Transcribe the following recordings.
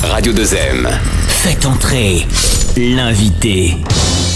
Radio 2M. Faites entrer l'invité.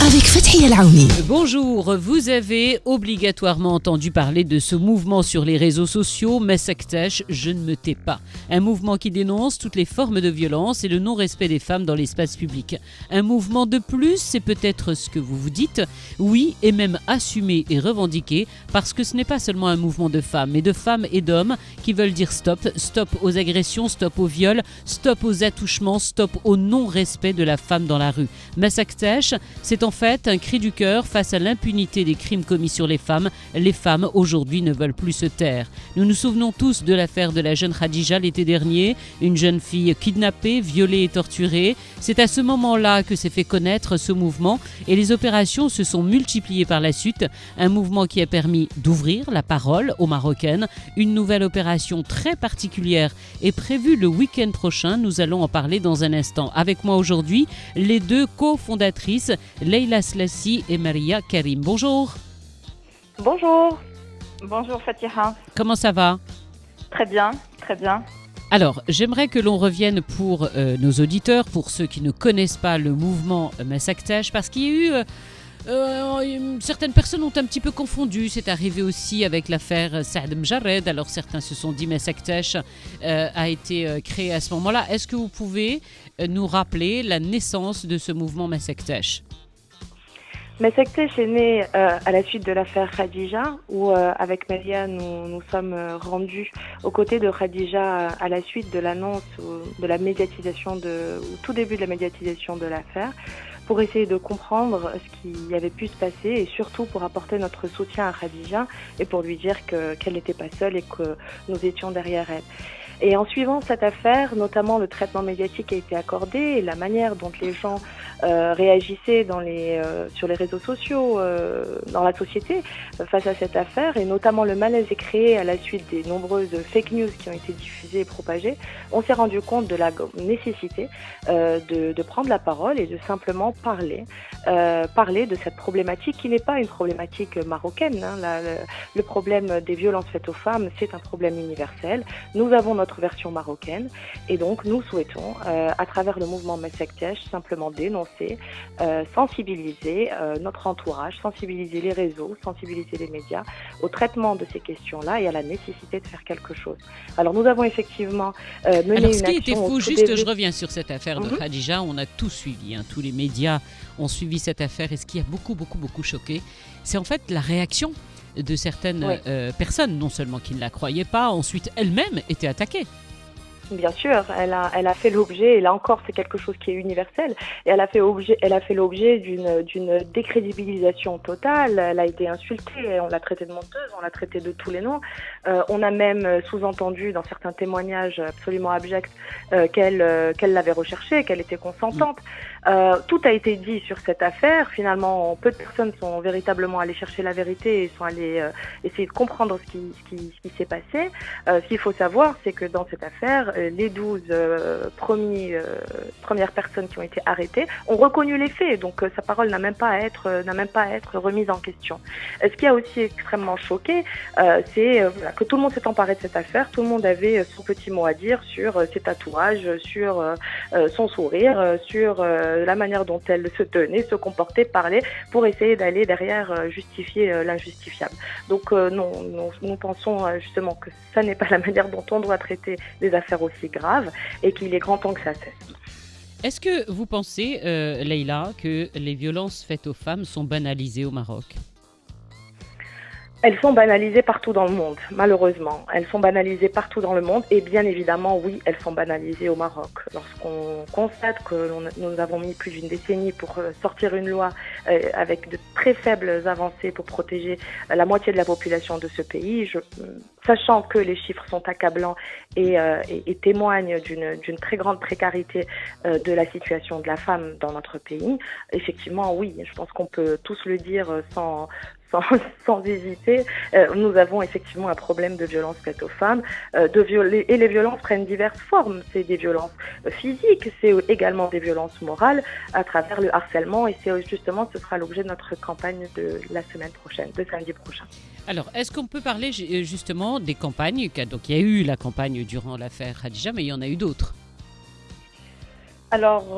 Avec Fathia El-Aouni. Bonjour, vous avez obligatoirement entendu parler de ce mouvement sur les réseaux sociaux, Massaktash, je ne me tais pas. Un mouvement qui dénonce toutes les formes de violence et le non-respect des femmes dans l'espace public. Un mouvement de plus, c'est peut-être ce que vous vous dites, oui, et même assumé et revendiqué, parce que ce n'est pas seulement un mouvement de femmes, mais de femmes et d'hommes qui veulent dire stop, stop aux agressions, stop aux viols, stop aux attouchements, stop au non-respect de la femme dans la rue. Massaktash, c'est en fait un cri du cœur face à l'impunité des crimes commis sur les femmes. Les femmes, aujourd'hui, ne veulent plus se taire. Nous nous souvenons tous de l'affaire de la jeune Khadija l'été dernier, une jeune fille kidnappée, violée et torturée. C'est à ce moment-là que s'est fait connaître ce mouvement et les opérations se sont multipliées par la suite. Un mouvement qui a permis d'ouvrir la parole aux Marocaines. Une nouvelle opération très particulière est prévue le week-end prochain. Nous allons en parler dans un instant. Avec moi aujourd'hui, les deux cofondatrices, Leila Slassi et Maria Karim. Bonjour. Bonjour. Bonjour Fatiha. Comment ça va? Très bien, très bien. Alors, j'aimerais que l'on revienne pour nos auditeurs, pour ceux qui ne connaissent pas le mouvement Massaktash, parce qu'il y a eu... certaines personnes ont un petit peu confondu. C'est arrivé aussi avec l'affaire Saad Mjarred. Alors certains se sont dit Massaktash a été créé à ce moment-là. Est-ce que vous pouvez nous rappeler la naissance de ce mouvement Massaktash? Massaktash est né à la suite de l'affaire Khadija, où avec Maria, nous sommes rendus aux côtés de Khadija à la suite de l'annonce de la médiatisation, au tout début de la médiatisation de l'affaire, pour essayer de comprendre ce qui avait pu se passer et surtout pour apporter notre soutien à Khadija et pour lui dire qu'elle n'était pas seule et que nous étions derrière elle. Et en suivant cette affaire, notamment le traitement médiatique a été accordé et la manière dont les gens réagissaient sur les réseaux sociaux, dans la société, face à cette affaire, et notamment le malaise créé à la suite des nombreuses fake news qui ont été diffusées et propagées, on s'est rendu compte de la nécessité de prendre la parole et de simplement parler de cette problématique qui n'est pas une problématique marocaine. Le problème des violences faites aux femmes, c'est un problème universel. Nous avons notre version marocaine et donc nous souhaitons, à travers le mouvement Massaktash, simplement dénoncer, sensibiliser notre entourage, sensibiliser les réseaux, sensibiliser les médias au traitement de ces questions-là et à la nécessité de faire quelque chose. Alors nous avons effectivement mené une action. Alors ce qui était fou, juste je reviens sur cette affaire de Khadija, on a tout suivi, tous les médias ont suivi cette affaire et ce qui a beaucoup choqué, c'est en fait la réaction de certaines personnes, non seulement qui ne la croyaient pas, ensuite elle-même était attaquée. Bien sûr, elle a fait l'objet, et là encore c'est quelque chose qui est universel, et elle a fait l'objet d'une décrédibilisation totale. Elle a été insultée, on l'a traitée de menteuse, on l'a traitée de tous les noms. On a même sous-entendu dans certains témoignages absolument abjects qu'elle l'avait recherchée, qu'elle était consentante. Tout a été dit sur cette affaire. Finalement, peu de personnes sont véritablement allées chercher la vérité et sont allées essayer de comprendre ce qui s'est passé. Ce qu'il faut savoir, c'est que dans cette affaire, les 12 premières personnes qui ont été arrêtées ont reconnu les faits, donc sa parole n'a même pas à être remise en question. Ce qui a aussi extrêmement choqué, c'est que tout le monde s'est emparé de cette affaire, tout le monde avait son petit mot à dire sur ses tatouages, sur son sourire, sur la manière dont elle se tenait, se comportait, parlait, pour essayer d'aller derrière justifier l'injustifiable. Donc nous pensons justement que ça n'est pas la manière dont on doit traiter des affaires aussi graves et qu'il est grand temps que ça cesse. Est-ce que vous pensez, Leila, que les violences faites aux femmes sont banalisées au Maroc ? Elles sont banalisées partout dans le monde, malheureusement. Elles sont banalisées partout dans le monde et bien évidemment, oui, elles sont banalisées au Maroc. Lorsqu'on constate que nous avons mis plus d'une décennie pour sortir une loi avec de très faibles avancées pour protéger la moitié de la population de ce pays, sachant que les chiffres sont accablants et témoignent d'une très grande précarité de la situation de la femme dans notre pays, effectivement, oui, je pense qu'on peut tous le dire sans hésiter, nous avons effectivement un problème de violence faite aux femmes, et les violences prennent diverses formes. C'est des violences physiques, c'est également des violences morales à travers le harcèlement, et c'est justement, ce sera l'objet de notre campagne de la semaine prochaine, de samedi prochain. Alors, est-ce qu'on peut parler justement des campagnes? Donc, il y a eu la campagne durant l'affaire Khadija, mais il y en a eu d'autres. Alors,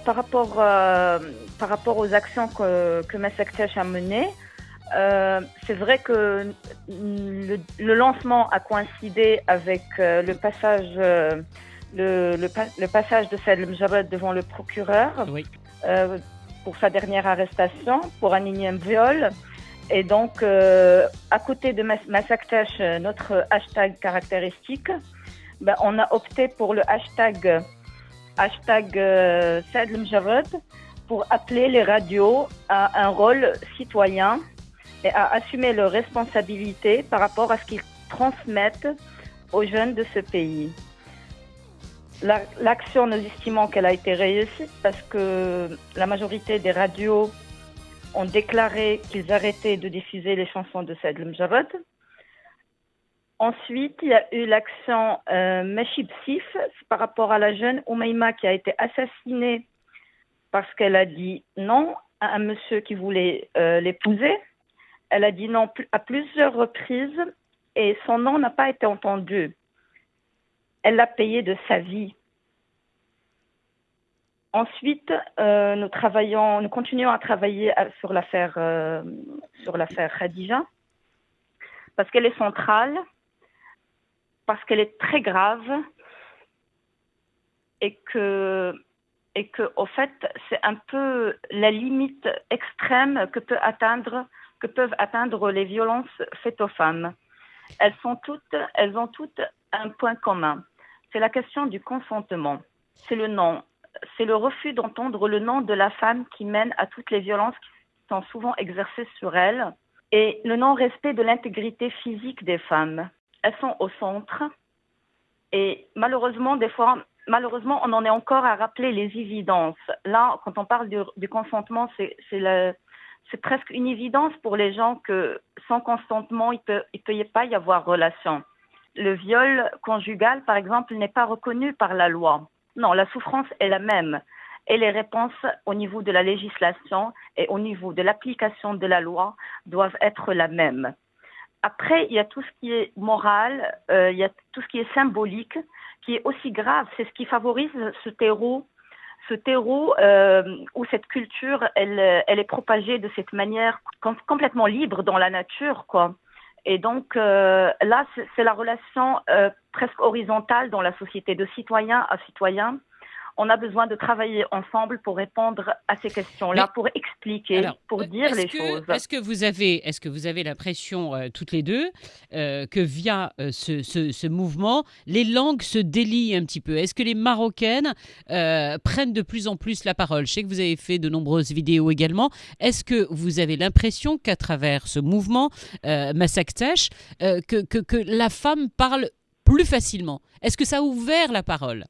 par rapport aux actions que Massaktech a menées, c'est vrai que le lancement a coïncidé avec le passage de Saad El-Mjarrad devant le procureur. Oui. Pour sa dernière arrestation, pour un énième viol. Et donc, à côté de Massaktech, notre hashtag caractéristique, on a opté pour le hashtag Saad El-Mjarrad pour appeler les radios à un rôle citoyen et à assumer leurs responsabilités par rapport à ce qu'ils transmettent aux jeunes de ce pays. L'action, nous estimons qu'elle a été réussie parce que la majorité des radios ont déclaré qu'ils arrêtaient de diffuser les chansons de Saad El-Mjarrad. Ensuite, il y a eu l'action Machi Bsif par rapport à la jeune Oumaima qui a été assassinée parce qu'elle a dit non à un monsieur qui voulait l'épouser. Elle a dit non à plusieurs reprises et son nom n'a pas été entendu. Elle l'a payé de sa vie. Ensuite, nous continuons à travailler sur l'affaire Khadija parce qu'elle est centrale, parce qu'elle est très grave et que au fait, c'est un peu la limite extrême que peuvent atteindre les violences faites aux femmes. Elles ont toutes un point commun. C'est la question du consentement. C'est le nom. C'est le refus d'entendre le nom de la femme qui mène à toutes les violences qui sont souvent exercées sur elle et le non-respect de l'intégrité physique des femmes. Elles sont au centre et malheureusement, on en est encore à rappeler les évidences. Là, quand on parle du consentement, c'est presque une évidence pour les gens que sans consentement, il peut pas y avoir relation. Le viol conjugal, par exemple, n'est pas reconnu par la loi. Non, la souffrance est la même. Et les réponses au niveau de la législation et au niveau de l'application de la loi doivent être la même. Après, il y a tout ce qui est moral, il y a tout ce qui est symbolique, qui est aussi grave. C'est ce qui favorise ce terreau où cette culture, elle est propagée de cette manière complètement libre dans la nature, quoi. Et donc, là, c'est la relation presque horizontale dans la société, de citoyen à citoyen. On a besoin de travailler ensemble pour répondre à ces questions-là, pour expliquer, pour dire les choses. Est-ce que vous avez l'impression, toutes les deux, que via ce mouvement, les langues se délient un petit peu? Est-ce que les Marocaines prennent de plus en plus la parole? Je sais que vous avez fait de nombreuses vidéos également. Est-ce que vous avez l'impression qu'à travers ce mouvement, Massaktech, que la femme parle plus facilement? Est-ce que ça a ouvert la parole?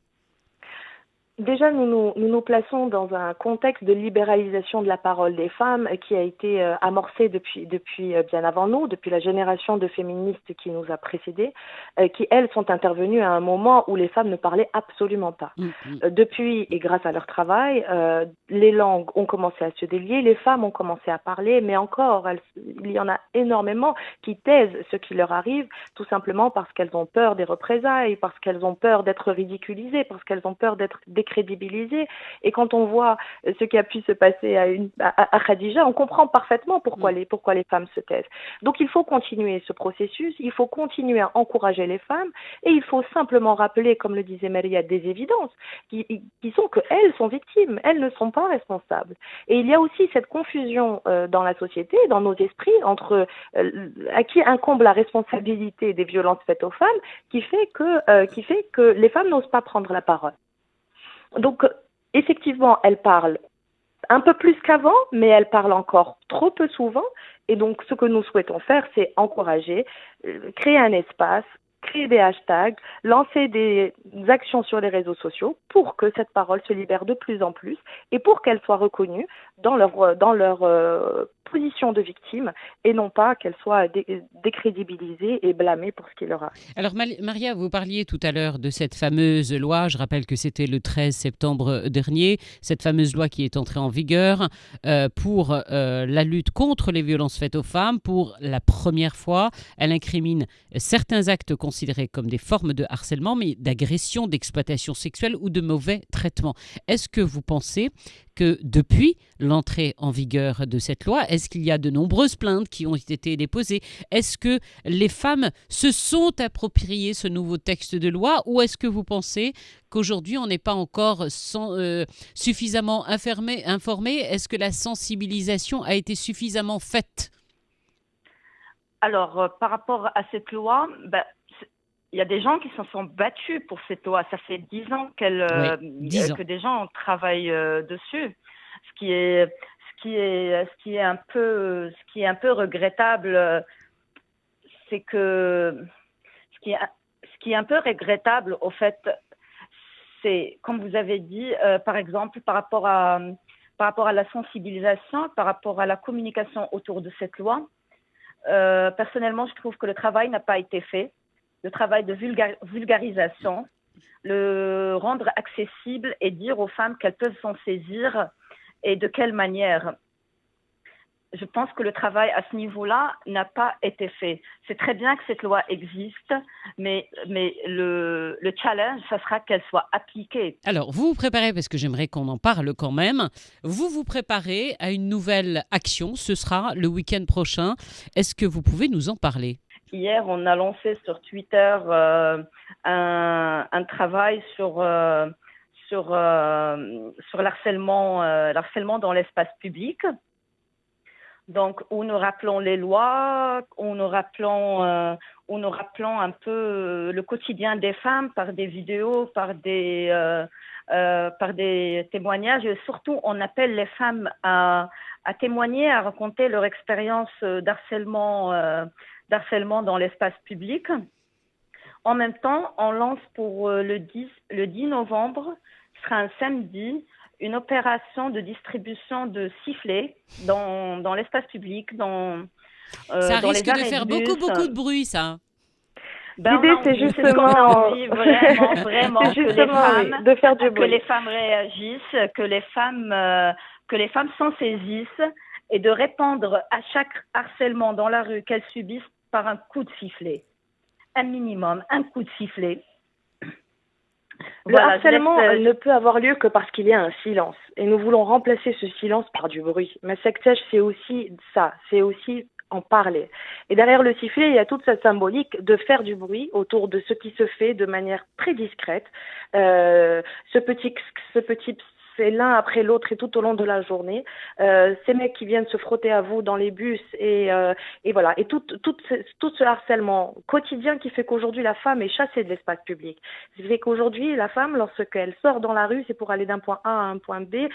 Déjà, nous nous plaçons dans un contexte de libéralisation de la parole des femmes qui a été amorcé depuis bien avant nous, depuis la génération de féministes qui nous a précédés, qui, elles, sont intervenues à un moment où les femmes ne parlaient absolument pas. Depuis, et grâce à leur travail, les langues ont commencé à se délier, les femmes ont commencé à parler, mais encore, il y en a énormément qui taisent ce qui leur arrive, tout simplement parce qu'elles ont peur des représailles, parce qu'elles ont peur d'être ridiculisées, parce qu'elles ont peur d'être crédibilisée. Et quand on voit ce qui a pu se passer à Khadija, on comprend parfaitement pourquoi les femmes se taisent. Donc il faut continuer ce processus, il faut continuer à encourager les femmes et il faut simplement rappeler, comme le disait Maria, des évidences qui sont qu'elles sont victimes, elles ne sont pas responsables. Et il y a aussi cette confusion dans la société, dans nos esprits, entre à qui incombe la responsabilité des violences faites aux femmes, qui fait que les femmes n'osent pas prendre la parole. Donc, effectivement, elle parle un peu plus qu'avant, mais elle parle encore trop peu souvent. Et donc, ce que nous souhaitons faire, c'est encourager, créer un espace, créer des hashtags, lancer des actions sur les réseaux sociaux pour que cette parole se libère de plus en plus et pour qu'elle soit reconnue dans leur position de victime et non pas qu'elle soit décrédibilisée et blâmée pour ce qui leur arrive. Alors Maria, vous parliez tout à l'heure de cette fameuse loi, je rappelle que c'était le 13 septembre dernier, cette fameuse loi qui est entrée en vigueur pour la lutte contre les violences faites aux femmes. Pour la première fois, elle incrimine certains actes considérés comme des formes de harcèlement, mais d'agression, d'exploitation sexuelle ou de mauvais traitement. Est-ce que vous pensez que depuis l'entrée en vigueur de cette loi, est-ce qu'il y a de nombreuses plaintes qui ont été déposées? Est-ce que les femmes se sont appropriées ce nouveau texte de loi ou est-ce que vous pensez qu'aujourd'hui on n'est pas encore suffisamment informé? Est-ce que la sensibilisation a été suffisamment faite? Alors, par rapport à cette loi, il y a des gens qui se sont battus pour cette loi. Ça fait 10 ans que des gens travaillent dessus. Ce qui est un peu regrettable, c'est que ce qui est un peu regrettable, au fait, c'est, comme vous avez dit, par exemple, par rapport à la sensibilisation, par rapport à la communication autour de cette loi. Personnellement, je trouve que le travail n'a pas été fait. Le travail de vulgarisation, le rendre accessible et dire aux femmes qu'elles peuvent s'en saisir et de quelle manière. Je pense que le travail à ce niveau-là n'a pas été fait. C'est très bien que cette loi existe, mais le challenge, ça sera qu'elle soit appliquée. Alors, vous vous préparez, parce que j'aimerais qu'on en parle quand même, vous vous préparez à une nouvelle action, ce sera le week-end prochain. Est-ce que vous pouvez nous en parler ? Hier, on a lancé sur Twitter un travail sur l'harcèlement dans l'espace public. Donc, où nous rappelons les lois, où nous rappelons un peu le quotidien des femmes par des vidéos, par des témoignages. Et surtout, on appelle les femmes à témoigner, à raconter leur expérience d'harcèlement dans l'espace public. En même temps, on lance pour le 10 novembre, ce sera un samedi, une opération de distribution de sifflets dans l'espace public, ça risque de faire beaucoup de bruit, ça. L'idée, c'est justement vraiment de faire du bruit. Que les femmes réagissent, que les femmes s'en saisissent et de répondre à chaque harcèlement dans la rue qu'elles subissent par un coup de sifflet. Un minimum, un coup de sifflet. Le harcèlement ne peut avoir lieu que parce qu'il y a un silence. Et nous voulons remplacer ce silence par du bruit. Mais Sektesh, c'est aussi ça. C'est aussi en parler. Et derrière le sifflet, il y a toute cette symbolique de faire du bruit autour de ce qui se fait de manière très discrète. Ce petit c'est l'un après l'autre et tout au long de la journée. Ces mecs qui viennent se frotter à vous dans les bus et voilà. Et tout ce harcèlement quotidien qui fait qu'aujourd'hui la femme est chassée de l'espace public. Ce qui fait qu'aujourd'hui la femme, lorsqu'elle sort dans la rue, c'est pour aller d'un point A à un point B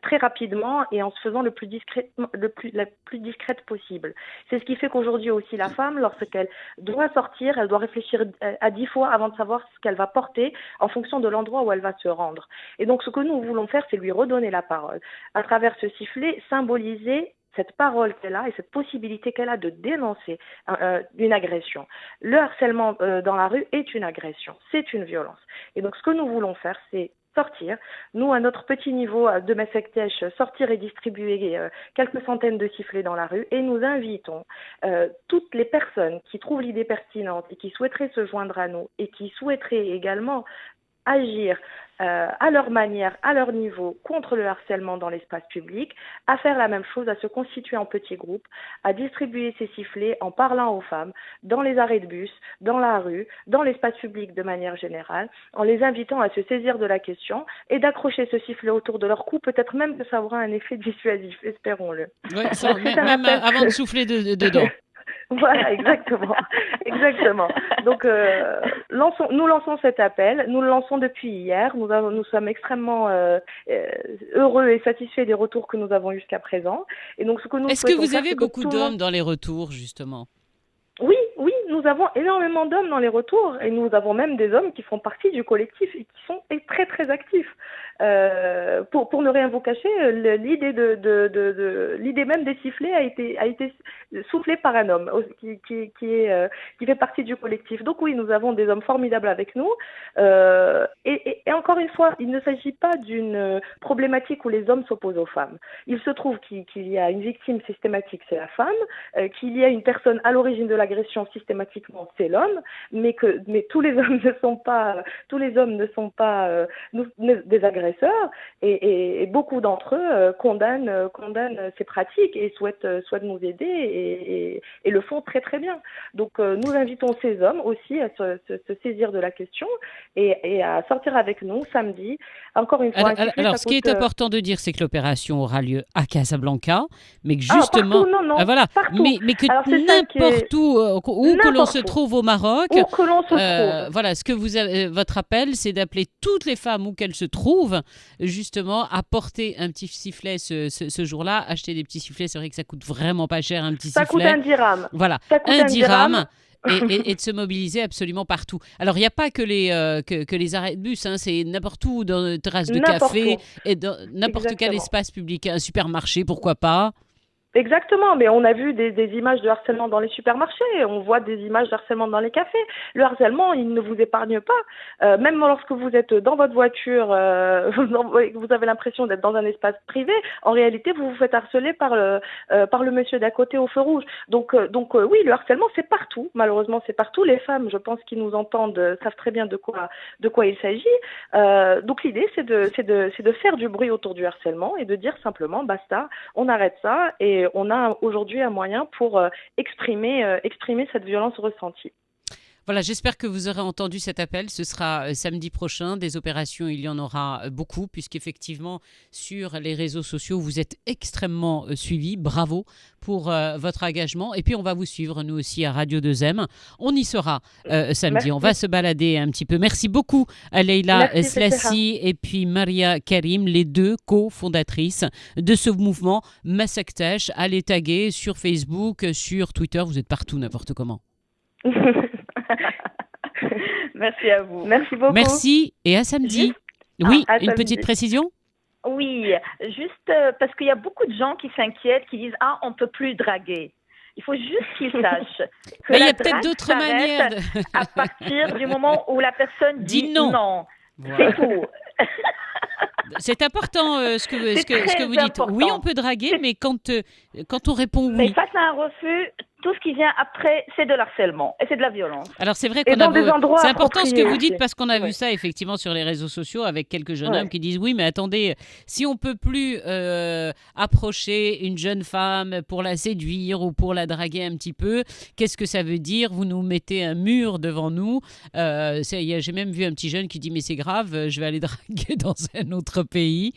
très rapidement et en se faisant la plus discrète possible. C'est ce qui fait qu'aujourd'hui aussi la femme, lorsqu'elle doit sortir, elle doit réfléchir à 10 fois avant de savoir ce qu'elle va porter en fonction de l'endroit où elle va se rendre. Et donc ce que nous voulons faire, c'est lui redonner la parole. À travers ce sifflet, symboliser cette parole qu'elle a et cette possibilité qu'elle a de dénoncer une agression. Le harcèlement dans la rue est une agression, c'est une violence. Et donc ce que nous voulons faire, c'est sortir, nous à notre petit niveau de Sektesh, sortir et distribuer quelques centaines de sifflets dans la rue et nous invitons toutes les personnes qui trouvent l'idée pertinente et qui souhaiteraient se joindre à nous et qui souhaiteraient également agir à leur manière, à leur niveau, contre le harcèlement dans l'espace public, à faire la même chose, à se constituer en petits groupes, à distribuer ces sifflets en parlant aux femmes, dans les arrêts de bus, dans la rue, dans l'espace public de manière générale, en les invitant à se saisir de la question et d'accrocher ce sifflet autour de leur cou, peut-être même que ça aura un effet dissuasif, espérons-le. Oui, même avant de souffler dedans. Voilà, exactement. Donc, nous lançons cet appel. Nous le lançons depuis hier. Nous sommes extrêmement heureux et satisfaits des retours que nous avons jusqu'à présent. Et donc, Est-ce que vous avez beaucoup d'hommes dans les retours, justement ? Oui, nous avons énormément d'hommes dans les retours et nous avons même des hommes qui font partie du collectif et qui sont très très actifs. Pour ne rien vous cacher, l'idée même des sifflets a été soufflée par un homme qui fait partie du collectif. Donc oui, nous avons des hommes formidables avec nous. Et encore une fois, il ne s'agit pas d'une problématique où les hommes s'opposent aux femmes. Il se trouve qu'il y a une victime systématique, c'est la femme, qu'il y a une personne à l'origine de l'agression systématiquement, c'est l'homme, mais tous les hommes ne sont pas des agresseurs et beaucoup d'entre eux condamnent ces pratiques et souhaitent nous aider et le font très très bien. Donc nous invitons ces hommes aussi à se saisir de la question et à sortir avec nous samedi. Encore une fois. Alors ce qui est important de dire, c'est que l'opération aura lieu à Casablanca, mais que justement, partout, voilà, partout. mais que n'importe où que l'on se trouve au Maroc, où que l'on se trouve. voilà, ce que votre appel, c'est d'appeler toutes les femmes où qu'elles se trouvent, justement, à porter un petit sifflet ce jour-là. Acheter des petits sifflets, c'est vrai que ça coûte vraiment pas cher, un petit sifflet. Ça coûte un dirham. Voilà, un dirham. Et de se mobiliser absolument partout. Alors, il n'y a pas que les arrêts de bus, hein, c'est n'importe où, dans une terrasse de café, et dans n'importe quel espace public, un supermarché, pourquoi pas. Exactement, mais on a vu des images de harcèlement dans les supermarchés, on voit des images de harcèlement dans les cafés. Le harcèlement, il ne vous épargne pas. Même lorsque vous êtes dans votre voiture, vous avez l'impression d'être dans un espace privé, en réalité, vous vous faites harceler par le monsieur d'à côté au feu rouge. Donc oui, le harcèlement, c'est partout. Malheureusement, c'est partout. Les femmes, je pense, qui nous entendent, savent très bien de quoi il s'agit. Donc l'idée, c'est de faire du bruit autour du harcèlement et de dire simplement, basta, on arrête ça et on a aujourd'hui un moyen pour exprimer cette violence ressentie. Voilà, j'espère que vous aurez entendu cet appel. Ce sera samedi prochain. Des opérations, il y en aura beaucoup, puisqu'effectivement, sur les réseaux sociaux, vous êtes extrêmement suivis. Bravo pour votre engagement. Et puis, on va vous suivre, nous aussi, à Radio 2M. On y sera samedi. Merci. On va se balader un petit peu. Merci beaucoup à Leïla Slassi et puis Maria Karim, les deux co-fondatrices de ce mouvement Massaktesh. Allez taguer sur Facebook, sur Twitter. Vous êtes partout, n'importe comment. Merci à vous. Merci beaucoup. Merci et à samedi. Oui, une petite précision ? Oui, juste parce qu'il y a beaucoup de gens qui s'inquiètent, qui disent « Ah, on ne peut plus draguer ». Il faut juste qu'ils sachent que il y a peut-être d'autres manières. À partir du moment où la personne dit non. Voilà. C'est tout. C'est important ce que vous dites. Important. Oui, on peut draguer, mais quand on répond oui. Mais face à un refus, tout ce qui vient après, c'est de l'harcèlement et c'est de la violence. Alors c'est vrai c'est important ce que vous dites parce qu'on a vu ça effectivement sur les réseaux sociaux avec quelques jeunes hommes qui disent oui, mais attendez, si on peut plus approcher une jeune femme pour la séduire ou pour la draguer un petit peu, qu'est-ce que ça veut dire ? Vous nous mettez un mur devant nous. J'ai même vu un petit jeune qui dit mais c'est grave, je vais aller draguer dans un autre pays.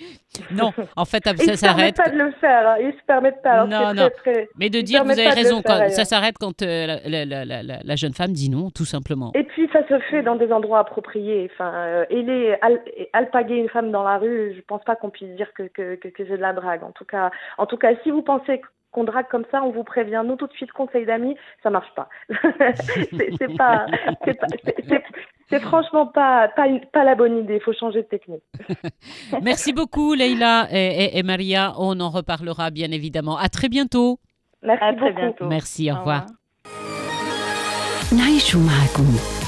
Non, en fait ça s'arrête. Ils ne se permettent pas de le faire. Ils se permettent pas. Non. Mais de dire vous avez raison. Ça s'arrête quand la jeune femme dit non, tout simplement. Et puis, ça se fait dans des endroits appropriés. Enfin, alpaguer une femme dans la rue, je ne pense pas qu'on puisse dire que c'est de la drague. En tout cas, si vous pensez qu'on drague comme ça, on vous prévient. Nous, tout de suite, conseil d'amis, ça ne marche pas. C'est franchement pas la bonne idée. Il faut changer de technique. Merci beaucoup, Leïla et Maria. On en reparlera, bien évidemment. À très bientôt. Merci à beaucoup. Très bientôt. Merci, au revoir. نعيش معكم